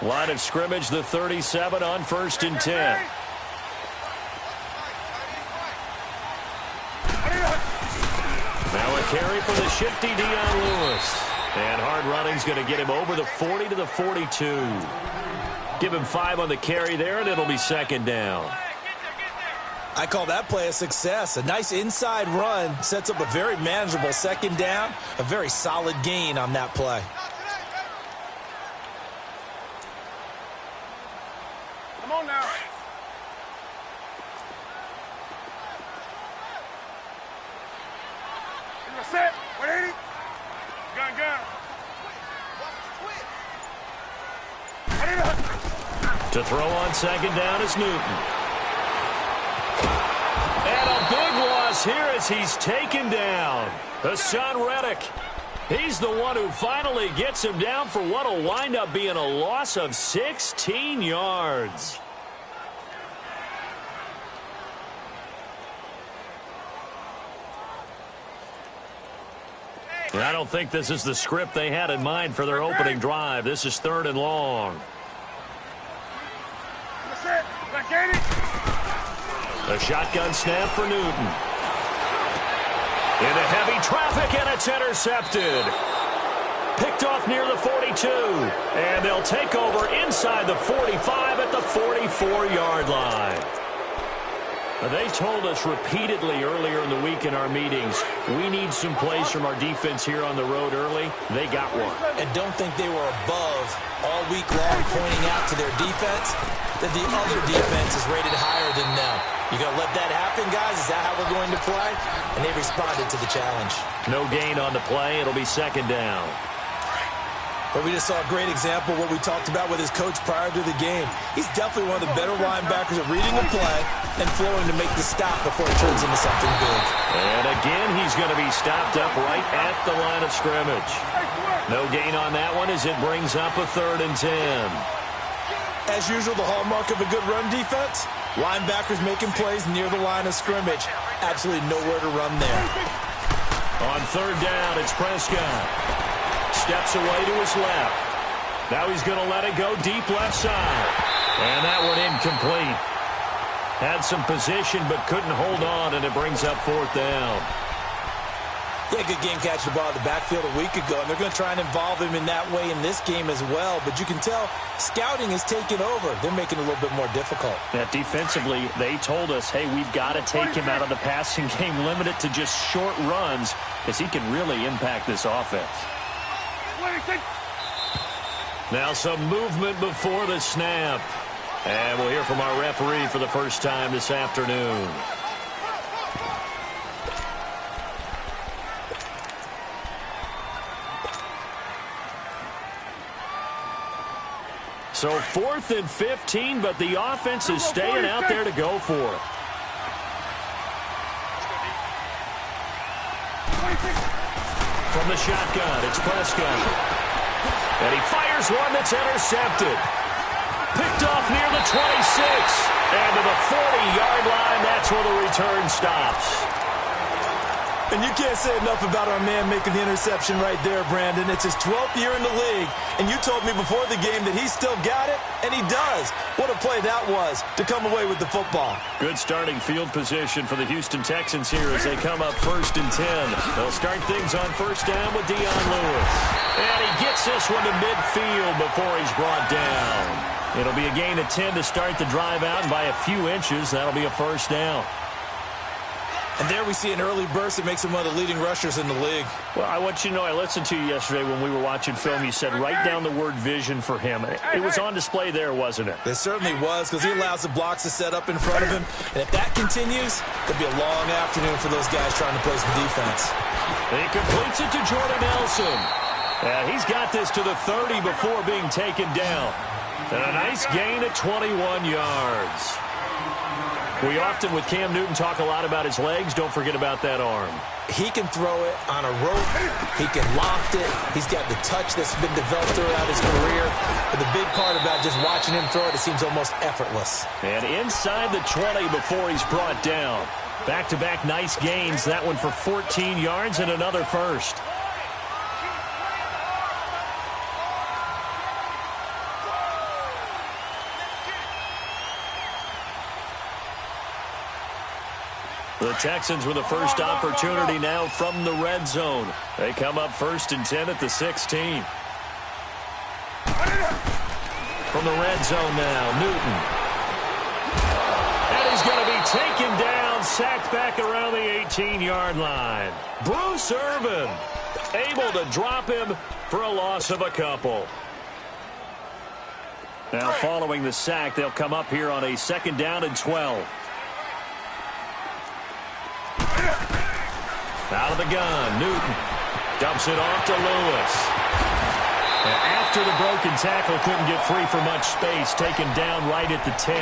Line of scrimmage, the 37 on 1st and 10. Now a carry for the shifty Dion Lewis. And hard running's going to get him over the 40 to the 42. Give him 5 on the carry there, and it'll be 2nd down. I call that play a success. A nice inside run sets up a very manageable 2nd down. A very solid gain on that play. Come on now. You're set. 180. Gun. To throw on 2nd down is Newton. And a big loss here as he's taken down. Hassan Reddick. He's the one who finally gets him down for what will wind up being a loss of 16 yards. And I don't think this is the script they had in mind for their opening drive. This is 3rd and long. A shotgun snap for Newton. Into heavy traffic, and it's intercepted. Picked off near the 42. And they'll take over inside the 45 at the 44-yard line. They told us repeatedly earlier in the week in our meetings, we need some plays from our defense here on the road early. They got one. And don't think they were above all week long pointing out to their defense that the other defense is rated higher than them. You going to let that happen, guys? Is that how we're going to play? And they responded to the challenge. No gain on the play. It'll be 2nd down. But we just saw a great example of what we talked about with his coach prior to the game. He's definitely one of the better linebackers at reading the play and flowing to make the stop before it turns into something big. And again, he's going to be stopped up right at the line of scrimmage. No gain on that one as it brings up a 3rd and 10. As usual, the hallmark of a good run defense, linebackers making plays near the line of scrimmage. Absolutely nowhere to run there. On 3rd down, it's Prescott. Steps away to his left. Now he's going to let it go deep left side. And that one incomplete. Had some position but couldn't hold on, and it brings up 4th down. He had a good game catching the ball in the backfield a week ago, and they're going to try and involve him in that way in this game as well. But you can tell scouting is taking over. They're making it a little bit more difficult. Yeah, defensively, they told us, hey, we've got to take him out of the passing game, limit it to just short runs, because he can really impact this offense. Now some movement before the snap. And we'll hear from our referee for the first time this afternoon. So 4th and 15, but the offense is staying out there to go for it. From the shotgun, it's Prescott. And he fires one that's intercepted. Picked off near the 26. And to the 40-yard line, that's where the return stops. And you can't say enough about our man making the interception right there, Brandon. It's his 12th year in the league, and you told me before the game that he still got it, and he does. What a play that was to come away with the football. Good starting field position for the Houston Texans here as they come up 1st and 10. They'll start things on 1st down with Dion Lewis. And he gets this one to midfield before he's brought down. It'll be a gain of 10 to start the drive out, and by a few inches, that'll be a 1st down. And there we see an early burst that makes him one of the leading rushers in the league. Well, I want you to know, I listened to you yesterday when we were watching film. You said write down the word vision for him. It was on display there, wasn't it? It certainly was, because he allows the blocks to set up in front of him. And if that continues, it'll be a long afternoon for those guys trying to play some defense. He completes it to Jordan Nelson. He's got this to the 30 before being taken down. And a nice gain of 21 yards. We often, with Cam Newton, talk a lot about his legs. Don't forget about that arm. He can throw it on a rope. He can loft it. He's got the touch that's been developed throughout his career. But the big part about just watching him throw it, it seems almost effortless. And inside the 20 before he's brought down. Back-to-back nice gains. That one for 14 yards and another first. The Texans with the first opportunity now from the red zone. They come up 1st and 10 at the 16. From the red zone now, Newton. And he's going to be taken down, sacked back around the 18-yard line. Bruce Irvin able to drop him for a loss of a couple. Now following the sack, they'll come up here on a 2nd down and 12. Out of the gun, Newton dumps it off to Lewis. And after the broken tackle, couldn't get free for much space, taken down right at the 10.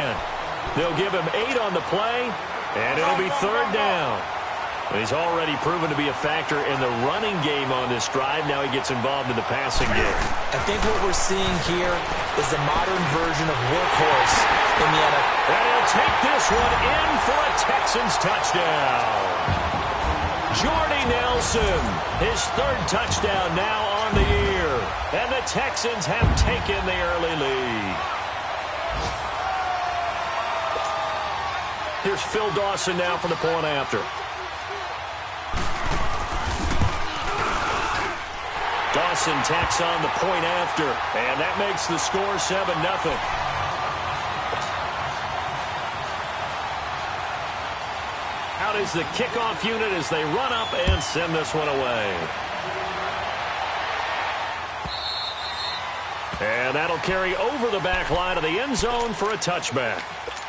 They'll give him 8 on the play, and it'll be 3rd down. He's already proven to be a factor in the running game on this drive. Now he gets involved in the passing game. I think what we're seeing here is the modern version of workhorse in the NFL. And he'll take this one in for a Texans touchdown. Jordy Nelson, his 3rd touchdown now on the year. And the Texans have taken the early lead. Here's Phil Dawson now for the point after. Dawson tacks on the point after, and that makes the score 7-0. Out is the kickoff unit as they run up and send this one away. And that'll carry over the back line of the end zone for a touchback.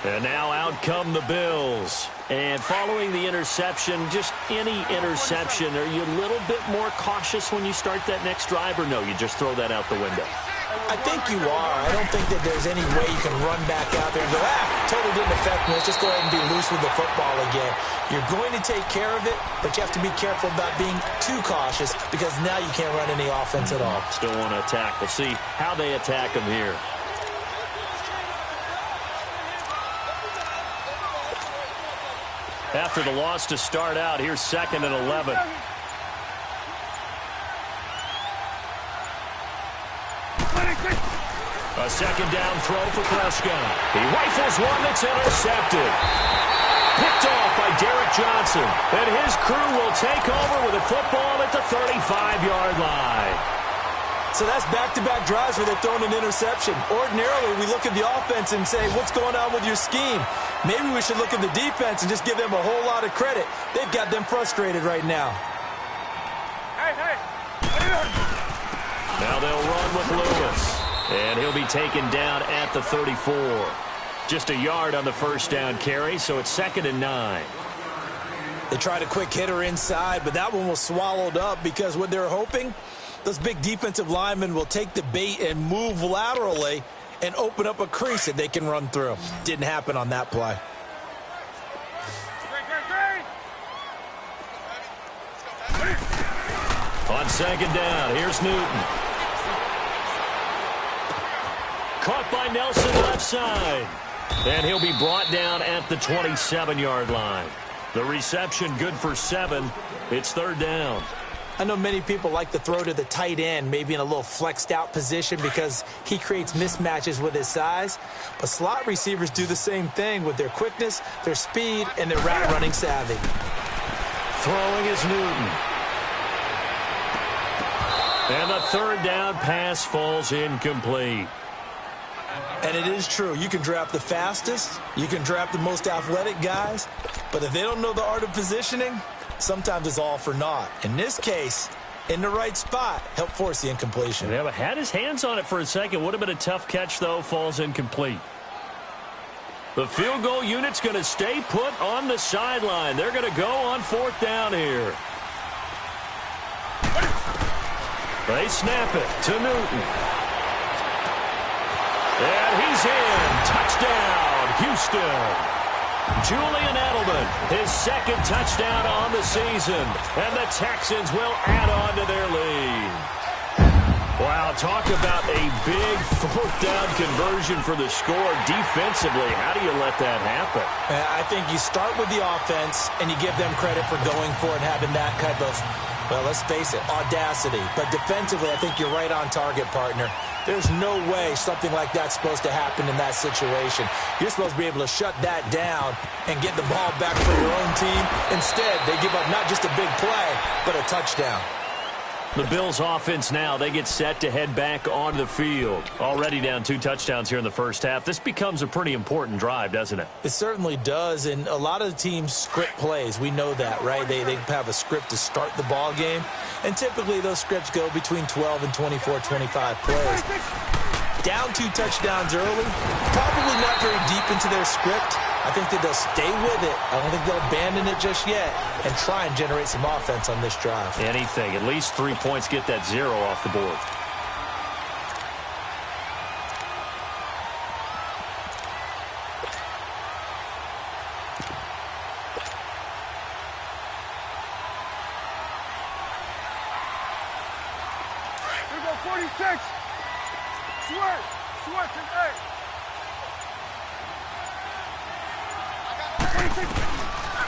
And now out come the Bills. And following the interception, just any interception, are you a little bit more cautious when you start that next drive, or no, you just throw that out the window? I think you are. I don't think that there's any way you can run back out there and go, totally didn't affect me. Let's just go ahead and be loose with the football again. You're going to take care of it, but you have to be careful about being too cautious because now you can't run any offense at all. Still want to attack. We'll see how they attack them here. After the loss to start out, here's 2nd and 11. A 2nd down throw for Prescott. He rifles one that's intercepted. Picked off by Derek Johnson. And his crew will take over with a football at the 35-yard line. So that's back-to-back drives where they're throwing an interception. Ordinarily, we look at the offense and say, what's going on with your scheme? Maybe we should look at the defense and just give them a whole lot of credit. They've got them frustrated right now. Hey. Now they'll run with Lewis. And he'll be taken down at the 34. Just a yard on the 1st down carry, so it's 2nd and 9. They tried a quick hitter inside, but that one was swallowed up because what they're hoping, those big defensive linemen will take the bait and move laterally and open up a crease that they can run through. Didn't happen on that play. On 2nd down, here's Newton. Caught by Nelson left side. And he'll be brought down at the 27-yard line. The reception good for 7. It's 3rd down. I know many people like to throw to the tight end, maybe in a little flexed out position because he creates mismatches with his size. But slot receivers do the same thing with their quickness, their speed, and their route running savvy. Throwing is Newton. And the 3rd down pass falls incomplete. And it is true. You can draft the fastest. You can draft the most athletic guys. But if they don't know the art of positioning, sometimes it's all for naught. In this case, in the right spot, help force the incompletion. Yeah, but had his hands on it for a second. Would have been a tough catch, though. Falls incomplete. The field goal unit's going to stay put on the sideline. They're going to go on 4th down here. They snap it to Newton. And he's in. Touchdown, Houston. Julian Edelman, his 2nd touchdown on the season. And the Texans will add on to their lead. Wow, talk about a big 4th down conversion for the score defensively. How do you let that happen? I think you start with the offense and you give them credit for going for it and having that type of Well, let's face it, audacity. But defensively, I think you're right on target, partner. There's no way something like that's supposed to happen in that situation. You're supposed to be able to shut that down and get the ball back for your own team. Instead, they give up not just a big play, but a touchdown. The Bills offense now, they get set to head back onto the field. Already down 2 touchdowns here in the first half. This becomes a pretty important drive, doesn't it? It certainly does, and a lot of the teams script plays. We know that, right? They have a script to start the ball game, and typically those scripts go between 12 and 24, 25 plays. Down 2 touchdowns early, probably not very deep into their script. I think that they'll stay with it. I don't think they'll abandon it just yet and try and generate some offense on this drive. Anything. At least 3 points, get that 0 off the board. Here we go, 46. Switch and 8.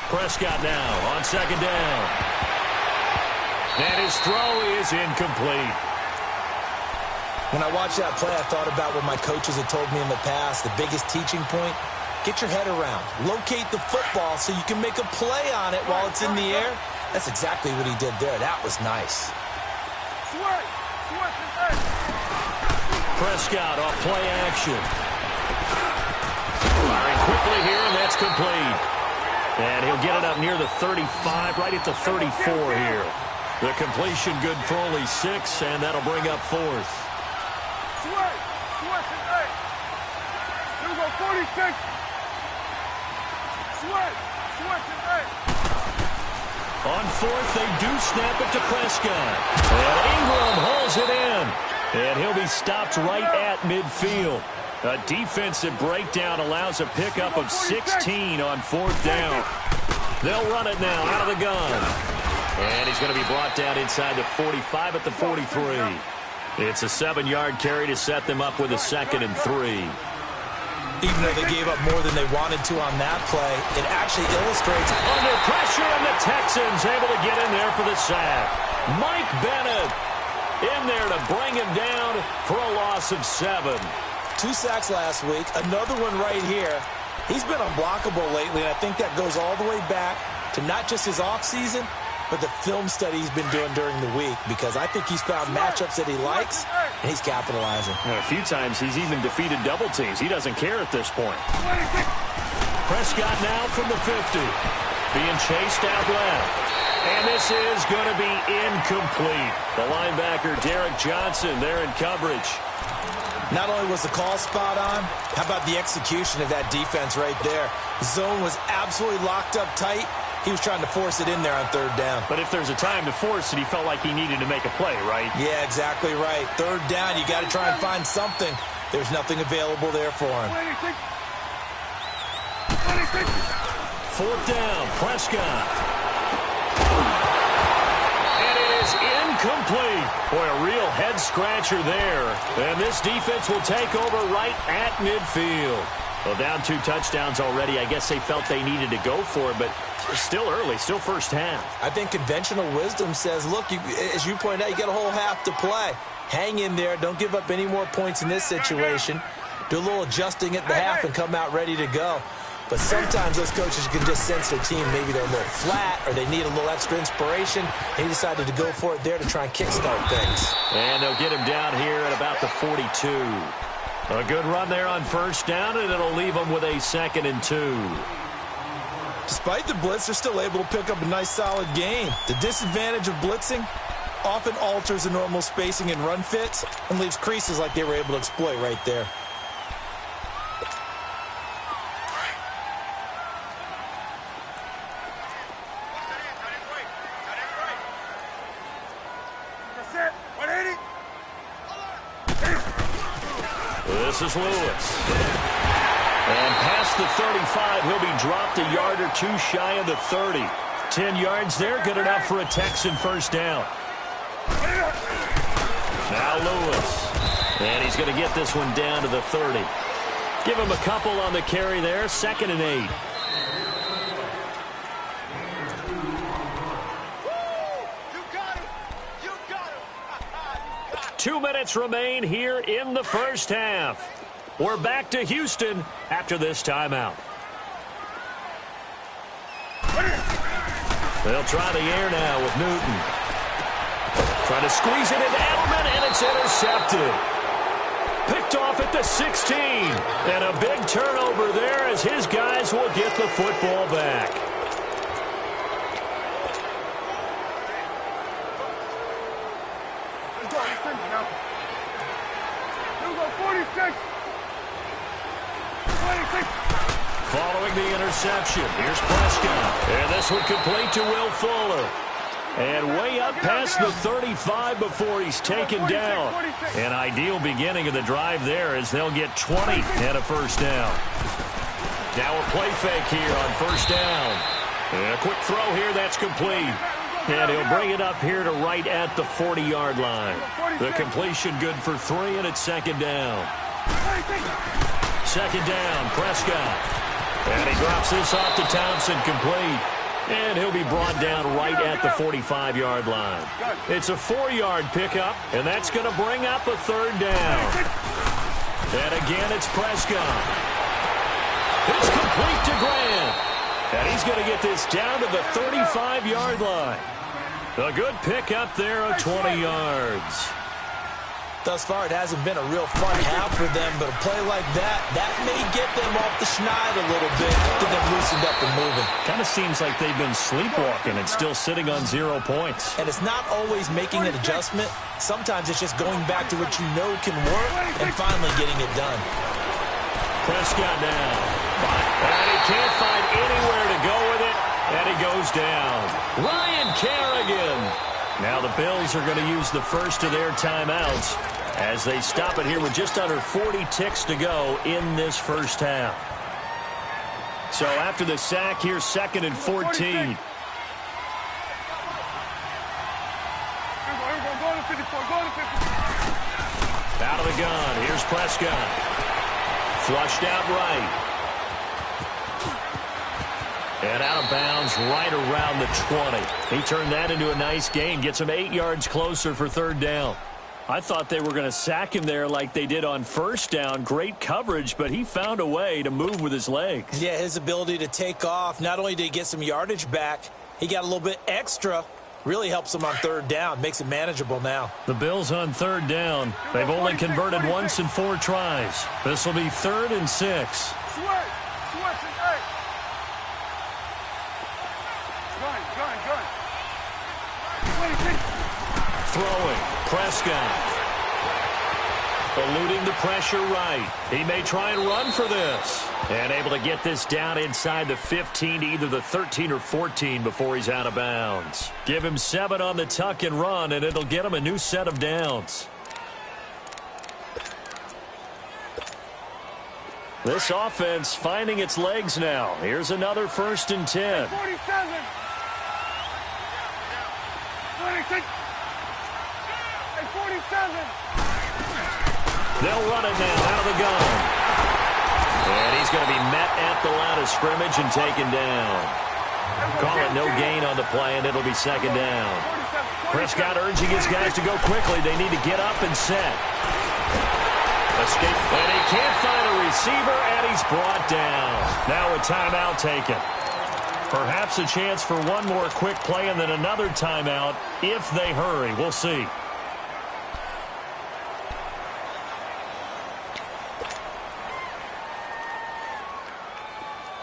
Prescott now on second down. And his throw is incomplete. When I watched that play, I thought about what my coaches had told me in the past. The biggest teaching point, get your head around. Locate the football so you can make a play on it while it's in the air. That's exactly what he did there. That was nice. Switch and 8. Prescott off play action. Firing quickly here, and that's complete. And he'll get it up near the 35, right at the 34 here. The completion good for only 6, and that'll bring up 4th. Switch and 8. Here we go, 46. Switch and 8. On 4th, they do snap it to Prescott. And Ingram hauls it in. And he'll be stopped right at midfield. A defensive breakdown allows a pickup of 16 on 4th down. They'll run it now out of the gun. And he's going to be brought down inside the 45 at the 43. It's a 7-yard carry to set them up with a 2nd and 3. Even though they gave up more than they wanted to on that play, it actually illustrates under pressure, and the Texans able to get in there for the sack. Mike Bennett in there to bring him down for a loss of 7. 2 sacks last week, another one right here. He's been unblockable lately, and I think that goes all the way back to not just his offseason, but the film study he's been doing during the week, because I think he's found matchups that he likes, and he's capitalizing. And a few times he's even defeated double teams. He doesn't care at this point. Prescott now from the 50, being chased out left. And this is going to be incomplete. The linebacker, Derek Johnson, there in coverage. Not only was the call spot on, how about the execution of that defense right there? The zone was absolutely locked up tight. He was trying to force it in there on 3rd down. But if there's a time to force it, he felt like he needed to make a play, right? Yeah, exactly right. 3rd down, you got to try and find something. There's nothing available there for him. 4th down, Prescott. And it is incomplete. Boy, a real head-scratcher there. And this defense will take over right at midfield. Well, down 2 touchdowns already. I guess they felt they needed to go for it, but still early, still first half. I think conventional wisdom says, look, as you pointed out, you got a whole half to play. Hang in there. Don't give up any more points in this situation. Do a little adjusting at the half and come out ready to go. But sometimes those coaches can just sense their team. Maybe they're a little flat or they need a little extra inspiration. He decided to go for it there to try and kickstart things. And they'll get him down here at about the 42. A good run there on 1st down, and it'll leave them with a 2nd and 2. Despite the blitz, they're still able to pick up a nice, solid gain. The disadvantage of blitzing often alters the normal spacing and run fits and leaves creases like they were able to exploit right there. This is Lewis. And past the 35, he'll be dropped a yard or 2 shy of the 30. 10 yards there, good enough for a Texan 1st down. Now Lewis. And he's going to get this one down to the 30. Give him a couple on the carry there, 2nd and 8. 2 minutes remain here in the first half. We're back to Houston after this timeout. They'll try the air now with Newton. Trying to squeeze it into Edelman, and it's intercepted. Picked off at the 16. And a big turnover there as his guys will get the football back. Following the interception, here's Prescott. And this one complete to Will Fuller. And way up past the 35 before he's taken down. An ideal beginning of the drive there as they'll get 20 and a first down. Now a play fake here on first down. And a quick throw here, that's complete. And he'll bring it up here to right at the 40-yard line. The completion good for 3, and it's second down. Second down, Prescott. And he drops this off to Thompson, complete. And he'll be brought down right at the 45-yard line. It's a 4-yard pickup, and that's going to bring up a third down. And again, it's Prescott. It's complete to Grant. And he's going to get this down to the 35-yard line. A good pickup there of 20 yards. Thus far, it hasn't been a real fun half for them, but a play like that may get them off the schneid a little bit, get them loosened up and moving. Kind of seems like they've been sleepwalking and still sitting on 0 points. And it's not always making an adjustment. Sometimes it's just going back to what you know can work and finally getting it done. Prescott now. And he can't find anywhere to go with it, and he goes down. Ryan Kerrigan. Now the Bills are going to use the first of their timeouts as they stop it here with just under 40 ticks to go in this first half. So after the sack, here's 2nd and 14. Out of the gun, here's Prescott. Flushed out right. And out of bounds right around the 20. He turned that into a nice gain. Gets him 8 yards closer for third down. I thought they were going to sack him there like they did on first down. Great coverage, but he found a way to move with his legs. Yeah, his ability to take off. Not only did he get some yardage back, he got a little bit extra. Really helps him on third down. Makes it manageable now. The Bills on third down. They've only converted once in 4 tries. This will be 3rd and 6. Throwing, Prescott. Eluding the pressure right. He may try and run for this. And able to get this down inside the 15 to either the 13 or 14 before he's out of bounds. Give him 7 on the tuck and run, and it'll get him a new set of downs. This offense finding its legs now. Here's another 1st and 10. 47. 26. 47. They'll run it now out of the gun. And he's going to be met at the line of scrimmage and taken down. Call it no gain on the play, and it'll be 2nd down. Prescott urging his guys to go quickly. They need to get up and set. Escape, and he can't find a receiver, and he's brought down. Now a timeout taken. Perhaps a chance for one more quick play and then another timeout if they hurry. We'll see.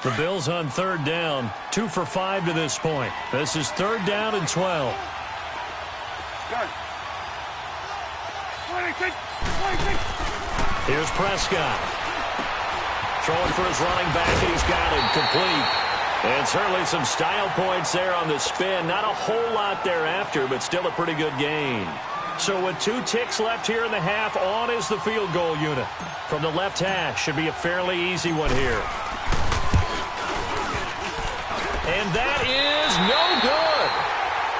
The Bills on third down, 2 for 5 to this point. This is 3rd down and 12. 26. Here's Prescott. Throwing for his running back, and he's got him complete. And certainly some style points there on the spin. Not a whole lot thereafter, but still a pretty good gain. So with 2 ticks left here in the half, on is the field goal unit. From the left hash, should be a fairly easy one here. And that is no good.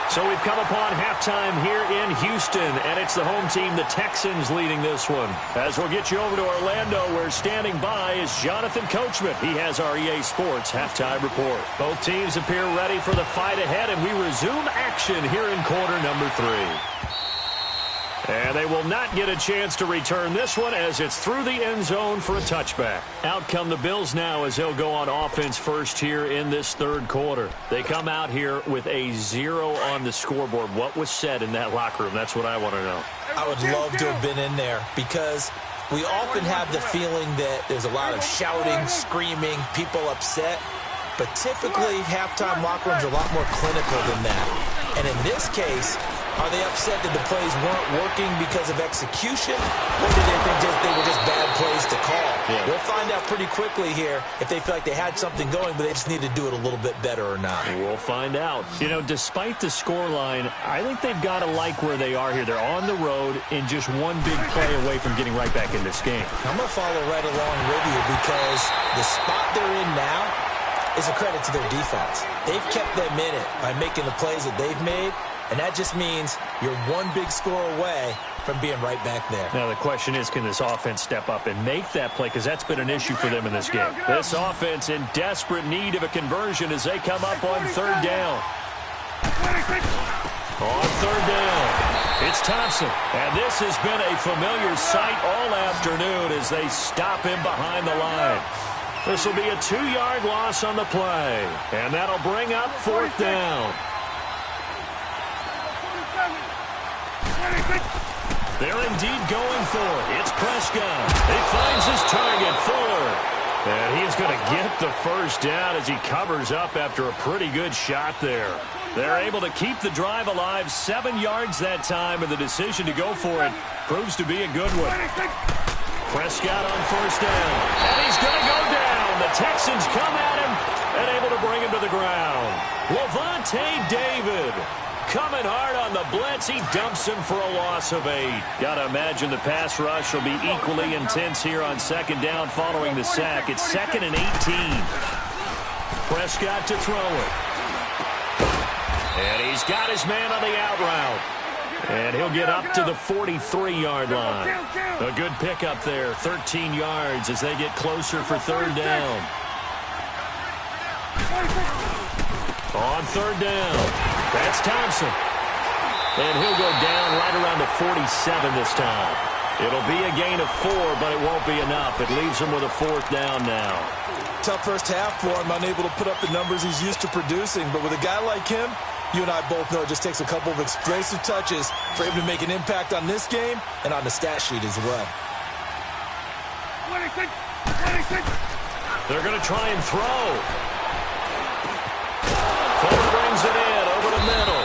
So we've come upon halftime here in Houston, and it's the home team, the Texans, leading this one. As we'll get you over to Orlando, where standing by is Jonathan Coachman. He has our EA Sports halftime report. Both teams appear ready for the fight ahead, and we resume action here in quarter number 3. And they will not get a chance to return this one as it's through the end zone for a touchback. Out come the Bills now as they'll go on offense first here in this third quarter. They come out here with a 0 on the scoreboard. What was said in that locker room? That's what I want to know. I would love to have been in there because we often have the feeling that there's a lot of shouting, screaming, people upset. But typically, halftime locker rooms are a lot more clinical than that. And in this case, are they upset that the plays weren't working because of execution, or do they think they were just bad plays to call? Yeah. We'll find out pretty quickly here if they feel like they had something going, but they just need to do it a little bit better or not. We'll find out. You know, despite the scoreline, I think they've got to like where they are here. They're on the road and just one big play away from getting right back in this game. I'm going to follow right along with you because the spot they're in now is a credit to their defense. They've kept them in it by making the plays that they've made. And that just means you're one big score away from being right back there. Now, the question is, can this offense step up and make that play? Because that's been an issue for them in this game. This offense in desperate need of a conversion as they come up on third down. On third down, it's Thompson. And this has been a familiar sight all afternoon as they stop him behind the line. This will be a 2-yard loss on the play. And that'll bring up fourth down. They're indeed going for it. It's Prescott. He finds his target, Fuller. And he's going to get the first down as he covers up after a pretty good shot there. They're able to keep the drive alive, 7 yards that time, and the decision to go for it proves to be a good one. Prescott on first down. And he's going to go down. The Texans come at him and able to bring him to the ground. Levante David coming hard on the blitz. He dumps him for a loss of 8. Got to imagine the pass rush will be equally intense here on second down following the sack. It's 2nd and 18. Prescott to throw it. And he's got his man on the out route. And he'll get up to the 43-yard line. A good pickup there, 13 yards as they get closer for third down. On third down, that's Thompson. And he'll go down right around the 47 this time. It'll be a gain of 4, but it won't be enough. It leaves him with a fourth down now. Tough first half for him, unable to put up the numbers he's used to producing. But with a guy like him, you and I both know it just takes a couple of explosive touches for him to make an impact on this game and on the stat sheet as well. 26. They're going to try and throw. Fuller brings it in over the middle.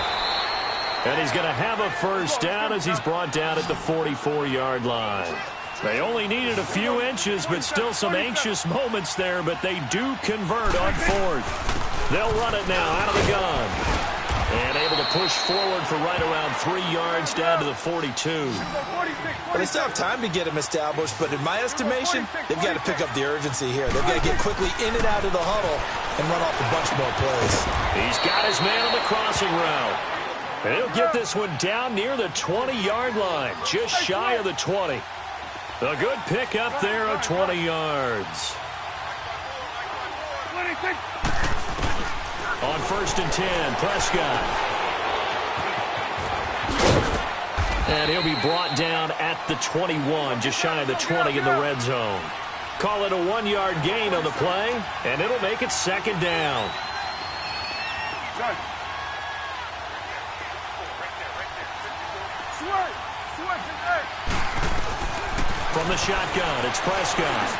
And he's going to have a first down as he's brought down at the 44-yard line. They only needed a few inches, but still some anxious moments there, but they do convert on fourth. They'll run it now out of the gun. And able to push forward for right around 3 yards down to the 42. Well, they still have time to get him established, but in my estimation, they've got to pick up the urgency here. They've got to get quickly in and out of the huddle and run off a bunch more plays. He's got his man on the crossing route. And he'll get this one down near the 20-yard line, just shy of the 20. A good pickup there of 20 yards. 26. On 1st and 10, Prescott. And he'll be brought down at the 21, just shy of the 20 in the red zone. Call it a 1-yard gain on the play, and it'll make it 2nd down. From the shotgun, it's Prescott.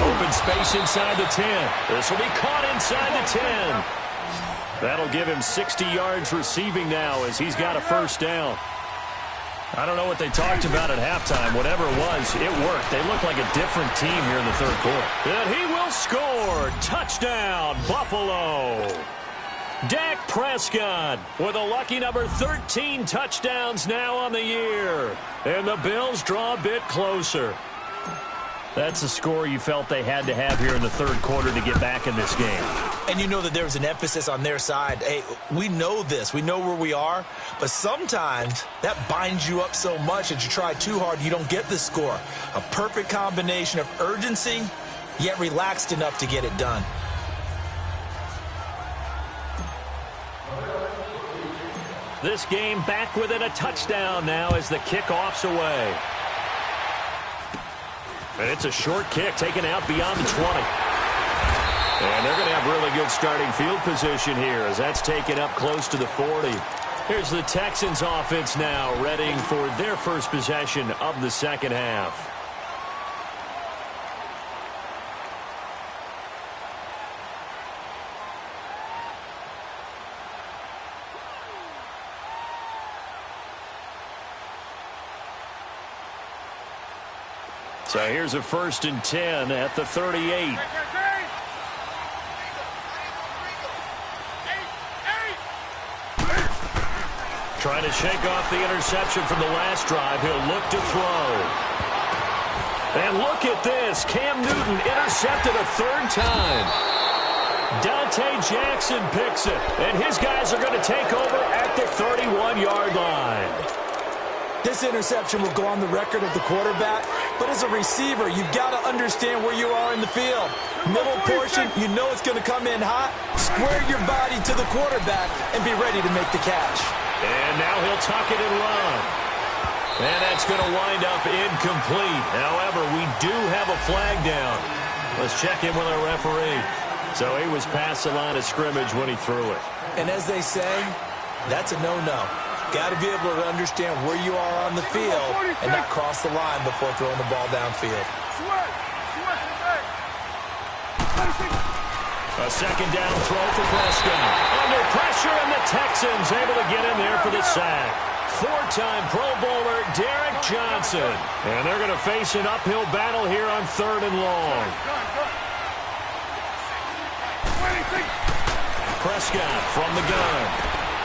Open space inside the 10. This will be caught inside the 10. That'll give him 60 yards receiving now as he's got a first down. I don't know what they talked about at halftime. Whatever it was, it worked. They look like a different team here in the third quarter. And he will score. Touchdown, Buffalo. Dak Prescott with a lucky number 13 touchdowns now on the year. And the Bills draw a bit closer. That's a score you felt they had to have here in the third quarter to get back in this game. And you know that there was an emphasis on their side. Hey, we know this. We know where we are. But sometimes that binds you up so much that you try too hard, you don't get the score. A perfect combination of urgency, yet relaxed enough to get it done. This game back within a touchdown now as the kickoff's away. And it's a short kick taken out beyond the 20. And they're going to have really good starting field position here as that's taken up close to the 40. Here's the Texans offense now readying for their first possession of the second half. So here's a 1st and 10 at the 38. Trying to shake off the interception from the last drive. He'll look to throw. And look at this. Cam Newton intercepted a 3rd time. Dante Jackson picks it. And his guys are going to take over at the 31-yard line. This interception will go on the record of the quarterback, but as a receiver, you've got to understand where you are in the field. Middle portion, you know it's going to come in hot. Square your body to the quarterback and be ready to make the catch. And now he'll tuck it and run. And that's going to wind up incomplete. However, we do have a flag down. Let's check in with our referee. So he was past the line of scrimmage when he threw it. And as they say, that's a no-no. Got to be able to understand where you are on the field and not cross the line before throwing the ball downfield. A 2nd down throw for Prescott. Under pressure, and the Texans able to get in there for the sack. 4-time Pro Bowler Derek Johnson. And they're going to face an uphill battle here on 3rd and long. Prescott from the gun.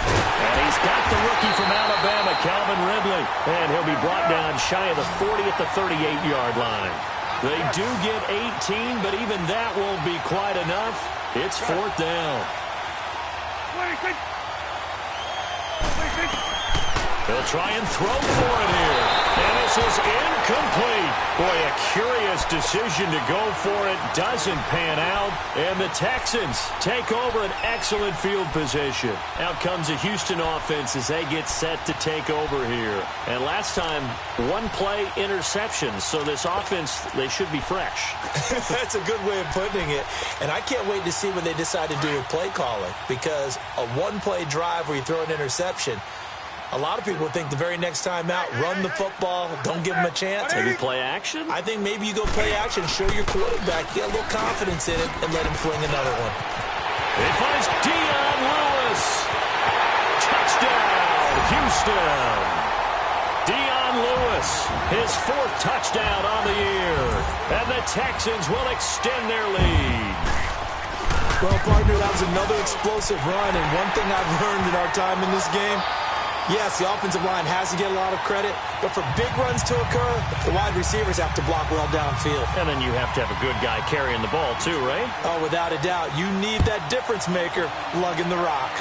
And he's got the rookie from Alabama, Calvin Ridley. And he'll be brought down shy of the 40 at the 38-yard line. They do get 18, but even that won't be quite enough. It's 4th down. They'll try and throw for it here. And this is incomplete. Boy, a curious decision to go for it. Doesn't pan out. And the Texans take over an excellent field position. Out comes the Houston offense as they get set to take over here. And last time, 1-play interceptions. So this offense, they should be fresh. That's a good way of putting it. And I can't wait to see what they decide to do with play calling. Because a 1-play drive where you throw an interception, a lot of people think the very next time out, run the football, don't give them a chance. Maybe play action? I think maybe you go play action, show your quarterback, get a little confidence in it, and let him fling another one. He finds Dion Lewis. Touchdown, Houston. Dion Lewis, his 4th touchdown on the year. And the Texans will extend their lead. Well, partner, that was another explosive run, and one thing I've learned in our time in this game, yes, the offensive line has to get a lot of credit, but for big runs to occur, the wide receivers have to block well downfield. And then you have to have a good guy carrying the ball too, right? Oh, without a doubt. You need that difference maker lugging the rock.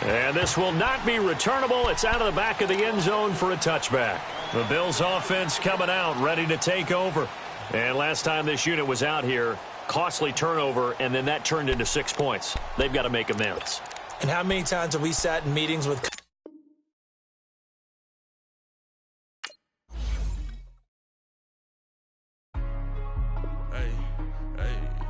And this will not be returnable. It's out of the back of the end zone for a touchback. The Bills offense coming out, ready to take over. And last time this unit was out here, costly turnover, and then that turned into 6 points. They've got to make amends. And how many times have we sat in meetings with... Hey,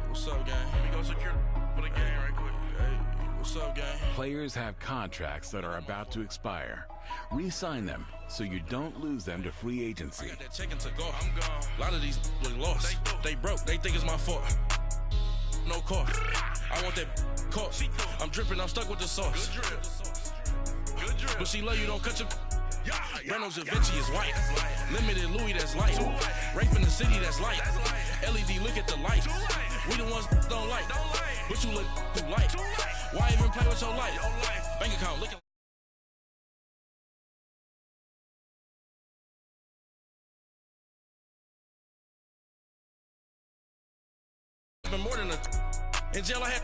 what's up, gang? Let me go secure for the game right quick. Hey, what's up, gang? Players have contracts that are about to expire. Re-sign them so you don't lose them to free agency. I got that chicken to go. I'm gone. A lot of these look lost. They broke. They think it's my fault. No car. I want that caught. I'm dripping. I'm stuck with the sauce. Good drip. But she love you. Don't cut your... Reynolds Da Vinci is white. Limited Louis, that's light. Rape in the city, that's light. LED, look at the light. We the ones don't like. But you look too light. Why even play with your life? Bank account, look at... Been more than a... In jail, I had...